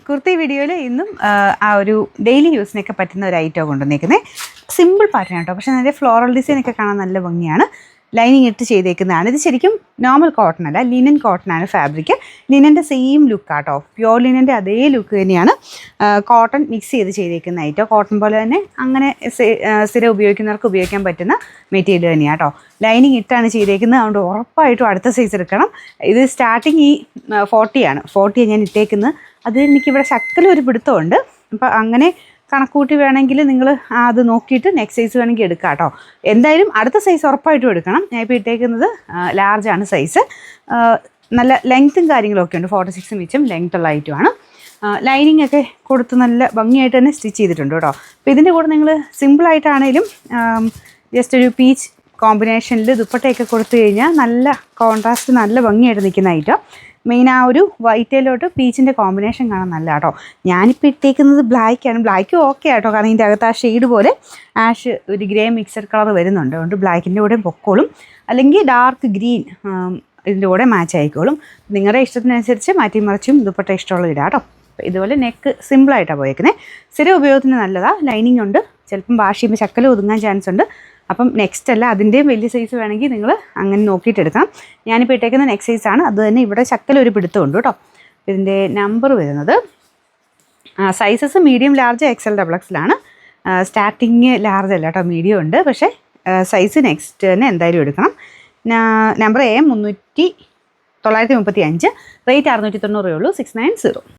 കുർത്തി വീഡിയോയിൽ ഇന്നും ആ ഒരു ഡെയിലി യൂസിനൊക്കെ പറ്റുന്ന ഒരു ഐറ്റം കൊണ്ടുവന്നേക്കുന്നത്. സിമ്പിൾ പാറ്റേൺ കേട്ടോ, പക്ഷേ അതിൻ്റെ ഫ്ലോറൽ ഡിസൈനൊക്കെ കാണാൻ നല്ല ഭംഗിയാണ്. ലൈനിങ് ഇട്ട് ചെയ്തേക്കുന്നതാണ്. ഇത് ശരിക്കും നോർമൽ കോട്ടൺ അല്ല, ലിനൻ കോട്ടൺ ആണ് ഫാബ്രിക്. ലിനൻ്റെ സെയിം ലുക്കാട്ടോ, പ്യോർ ലിനൻ്റെ അതേ ലുക്ക് തന്നെയാണ്. കോട്ടൺ മിക്സ് ചെയ്തേക്കുന്ന ഐറ്റം. കോട്ടൺ പോലെ തന്നെ അങ്ങനെ സ്ഥിരം ഉപയോഗിക്കുന്നവർക്ക് ഉപയോഗിക്കാൻ പറ്റുന്ന മെറ്റീരിയൽ തന്നെയാണ് കേട്ടോ. ലൈനിങ് ഇട്ടാണ് ചെയ്തേക്കുന്നത്, അതുകൊണ്ട് ഉറപ്പായിട്ടും അടുത്ത സൈസ് എടുക്കണം. ഇത് സ്റ്റാർട്ടിങ് ഈ 40 ആണ്. 40 ഞാൻ ഇട്ടേക്കുന്നത്. അത് എനിക്കിവിടെ ശക്കലൊരു പിടുത്തമുണ്ട്. അപ്പോൾ അങ്ങനെ കണക്കൂട്ടി വേണമെങ്കിൽ നിങ്ങൾ അത് നോക്കിയിട്ട് നെക്സ്റ്റ് സൈസ് വേണമെങ്കിൽ എടുക്കാം കേട്ടോ. എന്തായാലും അടുത്ത സൈസ് ഉറപ്പായിട്ടും എടുക്കണം. ഞാൻ ഇപ്പോൾ ഇട്ടേക്കുന്നത് ലാർജാണ് സൈസ്. നല്ല ലെങ്ത്തും കാര്യങ്ങളൊക്കെ ഉണ്ട്. 46 മിച്ചും ലെങ്ത്തുള്ള ഐറ്റമാണ്. ലൈനിങ് ഒക്കെ കൊടുത്ത് നല്ല ഭംഗിയായിട്ട് തന്നെ സ്റ്റിച്ച് ചെയ്തിട്ടുണ്ട് കേട്ടോ. അപ്പോൾ ഇതിൻ്റെ കൂടെ നിങ്ങൾ സിമ്പിളായിട്ടാണേലും ജസ്റ്റ് ഒരു പീച്ച് കോമ്പിനേഷനിൽ ദുപ്പട്ടയൊക്കെ കൊടുത്തു കഴിഞ്ഞാൽ നല്ല കോൺട്രാസ്റ്റ്, നല്ല ഭംഗിയായിട്ട് നിൽക്കുന്ന ഐറ്റം. മെയിൻ ആ ഒരു വൈറ്റിലോട്ട് പീച്ചിൻ്റെ കോമ്പിനേഷൻ കാണാൻ നല്ല കേട്ടോ. ഞാനിപ്പോൾ ഇട്ടേക്കുന്നത് ബ്ലാക്കാണ്. ബ്ലാക്ക് ഓക്കെ ആട്ടോ, കാരണം ഇതിൻ്റെ അകത്ത് ആ ഷെയ്ഡ് പോലെ ആഷ് ഒരു ഗ്രേ മിക്സഡ് കളർ വരുന്നുണ്ട്. അതുകൊണ്ട് ബ്ലാക്കിൻ്റെ കൂടെ പൊക്കോളും. അല്ലെങ്കിൽ ഡാർക്ക് ഗ്രീൻ ഇതിൻ്റെ കൂടെ മാച്ച് ആയിക്കോളും. നിങ്ങളുടെ ഇഷ്ടത്തിനനുസരിച്ച് മാറ്റി മറിച്ചും ദുപ്പട്ട ഇഷ്ടമുള്ളത് ഇടാം കേട്ടോ. ഇതുപോലെ നെക്ക് സിമ്പിളായിട്ടാണ് പോയേക്കുന്നത്. സ്ഥിര ഉപയോഗത്തിന് നല്ലതാണ്. ലൈനിങ് ഉണ്ട്. ചിലപ്പം വാഷ് ചെയ്യുമ്പോൾ ശക്കല ഒതുങ്ങാൻ ചാൻസ് ഉണ്ട്. അപ്പം നെക്സ്റ്റ് അല്ല, അതിൻ്റെയും വലിയ സൈസ് വേണമെങ്കിൽ നിങ്ങൾ അങ്ങനെ നോക്കിയിട്ട് എടുക്കണം. ഞാനിപ്പോൾ ഇട്ടേക്കുന്ന നെക്സ്റ്റ് സൈസാണ്. അത് തന്നെ ഇവിടെ ശക്കല ഒരു പിടുത്തമുണ്ട് കേട്ടോ. ഇതിൻ്റെ നമ്പർ വരുന്നത് sizes medium, large, XL, XXL. Starting large അല്ല കേട്ടോ, മീഡിയം ഉണ്ട്. പക്ഷേ സൈസ് നെക്സ്റ്റ് തന്നെ എന്തായാലും എടുക്കണം. നമ്പർ AM 935, റേറ്റ് 690 ഉള്ളൂ. 690.